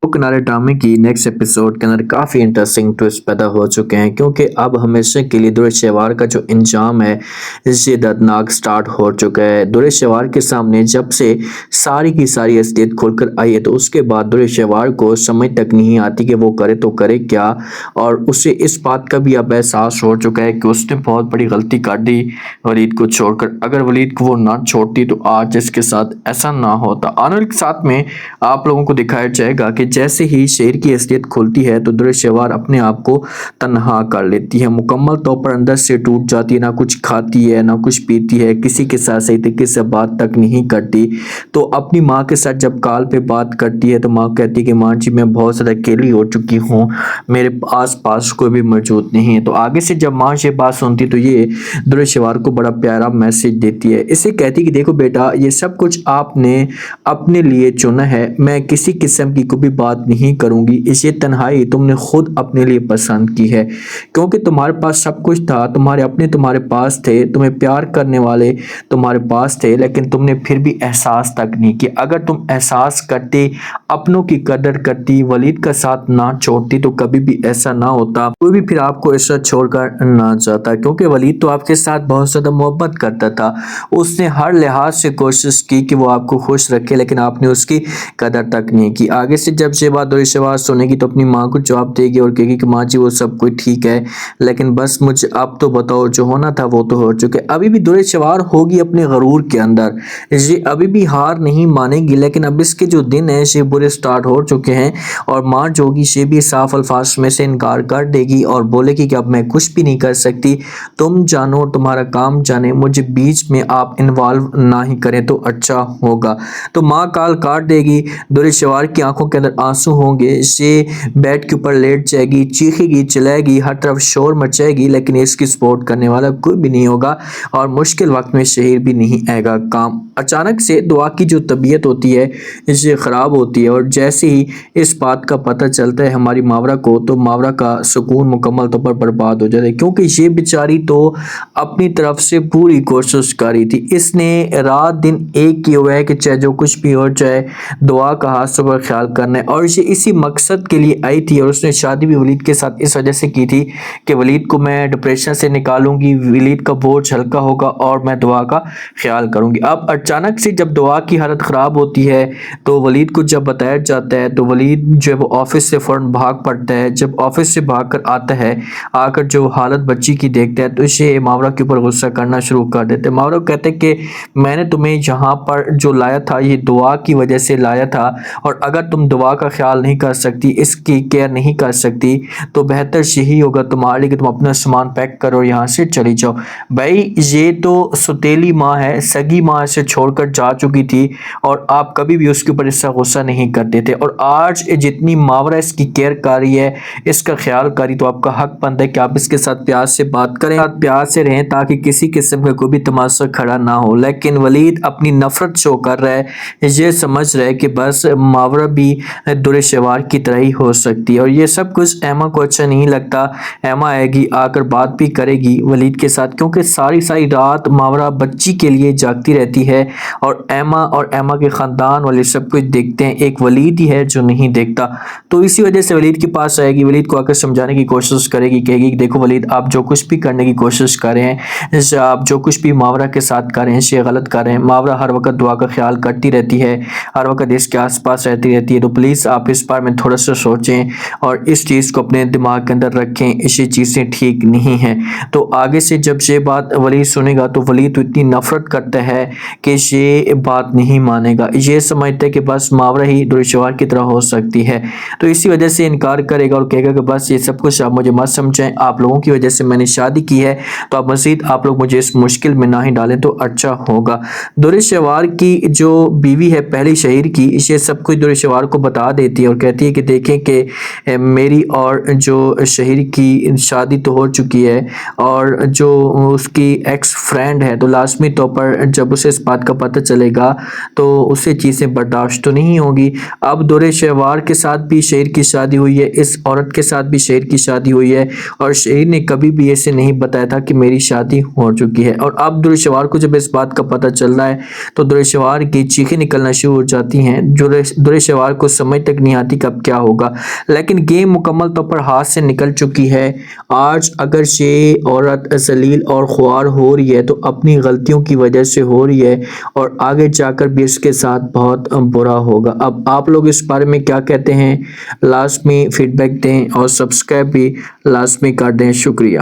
کنارے ڈرامے کی نیکسٹ ایپیسوڈ کے اندر کافی انٹرسٹنگ ٹوسٹ پیدا ہو چکے ہیں، کیونکہ اب ہمیشہ کے لیے درے شیوار کا جو انجام ہے یہ دردناک سٹارٹ ہو چکا ہے۔ درے شیوار کے سامنے جب سے ساری کی ساری اصلیت کھل کر آئی ہے تو اس کے بعد درے شیوار کو سمجھ تک نہیں آتی کہ وہ کرے تو کرے کیا، اور اسے اس بات کا بھی اب احساس ہو چکا ہے کہ اس نے بہت بڑی غلطی کر دی ولید کو چھوڑ کر۔ اگر ولید کو وہ نہ چھوڑتی تو آج اس کے ساتھ ایسا نہ ہوتا۔ آنے والے ساتھ میں آپ لوگوں کو دکھایا جائے گا کہ جیسے ہی شیر کی اصلیت کھلتی ہے تو درے شیوار اپنے آپ کو تنہا کر لیتی ہے، مکمل طور پر اندر سے ٹوٹ جاتی ہے، نہ کچھ کھاتی ہے نہ کچھ پیتی ہے، کسی کے ساتھ صحیح طریقے سے بات تک نہیں کرتی۔ تو اپنی ماں کے ساتھ جب کال پہ بات کرتی ہے تو ماں کہتی ہے کہ ماں جی میں بہت زیادہ اکیلی ہو چکی ہوں، میرے آس پاس کوئی بھی موجود نہیں ہے۔ تو آگے سے جب ماں یہ بات سنتی تو یہ درے شیوار کو بڑا پیارا میسج دیتی ہے، اسے کہتی کہ دیکھو بیٹا، یہ سب کچھ آپ نے اپنے لیے چنا ہے، میں کسی قسم کی کوئی بات نہیں کروں گی، یہ تنہائی تم نے خود اپنے لیے پسند کی ہے، کیونکہ تمہارے پاس سب کچھ تھا، تمہارے اپنے تمہارے پاس تھے، تمہیں پیار کرنے والے تمہارے پاس تھے، لیکن تم نے پھر بھی احساس تک نہیں کیا۔ اگر تم احساس کرتے، اپنوں کی قدر کرتی، ولید کا ساتھ نہ چھوڑتی تو کبھی بھی ایسا نہ ہوتا، کوئی بھی پھر آپ کو ایسا چھوڑ کر نہ جاتا، کیونکہ ولید تو آپ کے ساتھ بہت زیادہ محبت کرتا تھا، اس نے ہر لحاظ سے کوشش کی کہ وہ آپ کو خوش رکھے، لیکن آپ نے اس کی قدر تک نہیں کی۔ آگے سے جب یہ بات درے شیوار سنے گی تو اپنی ماں کو جواب دے گی اور کہے گی کہ ماں جی وہ سب کچھ ٹھیک ہے، لیکن بس مجھے اب تو بتاؤ، جو ہونا تھا وہ تو ہو چکے۔ ابھی بھی درے شیوار ہوگی اپنے غرور کے اندر، یہ ابھی بھی ہار نہیں مانے گی، لیکن اب اس کے جو دن ہیں یہ برے سٹارٹ ہو چکے ہیں، اور ماں جو ہوگی یہ بھی صاف الفاظ میں سے انکار کر دے گی اور بولے گی کہ اب میں کچھ بھی نہیں کر سکتی، تم جانو تمہارا کام جانے، مجھے بیچ میں آپ انوالو نہ ہی کریں تو اچھا ہوگا۔ تو ماں کال کاٹ دے گی، درے شیوار کی آنکھوں کے اندر آنسو ہوں گے، یہ بیڈ کے اوپر لیٹ جائے گی، چیخے گی، چلائے گی، ہر طرف شور مچائے گی، لیکن اس کی سپورٹ کرنے والا کوئی بھی نہیں ہوگا، اور مشکل وقت میں شہیر بھی نہیں آئے گا کام۔ اچانک سے دعا کی جو طبیعت ہوتی ہے یہ خراب ہوتی ہے، اور جیسے ہی اس بات کا پتہ چلتا ہے ہماری ماورا کو تو ماورا کا سکون مکمل طور پر برباد ہو جاتا ہے، کیونکہ یہ بیچاری تو اپنی طرف سے پوری کوشش کر رہی تھی، اس نے رات دن ایک کیا ہوا ہے کہ چاہے جو کچھ بھی ہو جائے دعا کا ہاتھ پر خیال کرنا ہے، اور یہ اسی مقصد کے لیے آئی تھی، اور اس نے شادی بھی ولید کے ساتھ اس وجہ سے کی تھی کہ ولید کو میں ڈپریشن سے نکالوں گی، ولید کا بوجھ ہلکا ہوگا اور میں دعا کا خیال کروں گی۔ اب اچانک سے جب دعا کی حالت خراب ہوتی ہے تو ولید کو جب بتایا جاتا ہے تو ولید جو ہے وہ آفس سے فوراً بھاگ پڑتا ہے، جب آفس سے بھاگ کر آتا ہے، آ کر جو حالت بچی کی دیکھتا ہے تو اسے ماورا کے اوپر غصہ کرنا شروع کر دیتے ہیں۔ ماورا کہتے ہیں کہ میں نے تمہیں یہاں پر جو لایا تھا یہ دعا کی وجہ سے لایا تھا، اور اگر تم دعا کا خیال نہیں کر سکتی، اس کی کیئر نہیں کر سکتی تو بہتر یہی ہوگا تمہارے لیے کہ تم اپنا سامان پیک کرو اور یہاں سے چلی جاؤ۔ بھائی یہ تو سوتیلی ماں ہے، سگی ماں اسے چھوڑ کر جا چکی تھی، اور آپ کبھی بھی اس کے اوپر اس سے غصہ نہیں کرتے تھے، اور آج جتنی ماورا اس کی کیئر کر رہی ہے، اس کا خیال کری، تو آپ کا حق بنتا ہے کہ آپ اس کے ساتھ پیار سے بات کریں، پیار سے رہیں، تاکہ کسی قسم کا کوئی بھی تماشا کھڑا نہ ہو۔ لیکن ولید اپنی نفرت شو کر رہا ہے، یہ سمجھ رہا ہے کہ بس ماورا بھی درے شیوار کی طرح ہی ہو سکتی ہے، اور یہ سب کچھ ایما کو اچھا نہیں لگتا۔ ایما آئے گی، آ کر بات بھی کرے گی ولید کے ساتھ، کیونکہ ساری رات ماورا بچی کے لیے جاگتی رہتی ہے، اور ایما کے خاندان والے سب کچھ دیکھتے ہیں، ایک ولید ہی ہے جو نہیں دیکھتا۔ تو اسی وجہ سے ولید کے پاس آئے گی، ولید کو آ کر سمجھانے کی کوشش کرے گی، کہے گی کہ دیکھو ولید، آپ جو کچھ بھی کرنے کی کوشش کر رہے ہیں، آپ جو کچھ بھی ماورا کے ساتھ کر رہے ہیں یہ غلط کر رہے ہیں، ماورا ہر وقت دعا کا خیال کرتی رہتی ہے، ہر وقت اس کے آس پاس رہتی ہے، تو پلیز آپ اس بارے میں تھوڑا سا سوچیں اور اس چیز کو اپنے دماغ کے اندر رکھیں، یہ چیزیں ٹھیک نہیں ہیں۔ تو آگے سے جب یہ بات ولید سنے گا تو ولید تو اتنی نفرت کرتا ہے کہ یہ بات نہیں مانے گا، یہ سمجھتا ہے کہ بس ماورا ہی درے شیوار کی طرح ہو سکتی ہے، تو اسی وجہ سے انکار کرے گا اور کہے گا کہ بس یہ سب کچھ آپ مجھے مت سمجھیں، آپ لوگوں کی وجہ سے میں نے شادی کی ہے، تو اب مزید آپ لوگ مجھے اس مشکل میں نہ ہی ڈالیں تو اچھا ہوگا۔ درے شیوار کی جو بیوی ہے پہلی شہیر کی، یہ سب کچھ درے شیوار کو بتا دیتی ہے اور کہتی ہے کہ دیکھیں کہ میری اور جو شہیر کی شادی تو ہو چکی ہے، اور جو اس کی ایکس فرینڈ ہے تو لازمی طور پر جب اسے اس بات کا پتہ چلے گا تو اسے چیزیں برداشت تو نہیں ہوگی۔ اب درے شیوار کے ساتھ بھی شہیر کی شادی ہوئی ہے، اس عورت کے ساتھ بھی شہیر کی شادی ہوئی ہے، اور شہیر نے کبھی بھی اسے نہیں بتایا تھا کہ میری شادی ہو چکی ہے، اور اب درے شیوار کو جب اس بات کا پتہ چل رہا ہے تو درے شیوار کی چیخیں نکلنا شروع ہو جاتی ہیں۔ درے شیوار کو سمجھ سمجھ تک نہیں آتی کب کیا ہوگا، لیکن گیم مکمل طور پر ہاتھ سے نکل چکی ہے۔ آج اگر یہ عورت ذلیل اور خوار ہو رہی ہے تو اپنی غلطیوں کی وجہ سے ہو رہی ہے، اور آگے جا کر بھی اس کے ساتھ بہت برا ہوگا۔ اب آپ لوگ اس بارے میں کیا کہتے ہیں؟ لازمی فیڈ بیک دیں اور سبسکرائب بھی لازمی کر دیں۔ شکریہ۔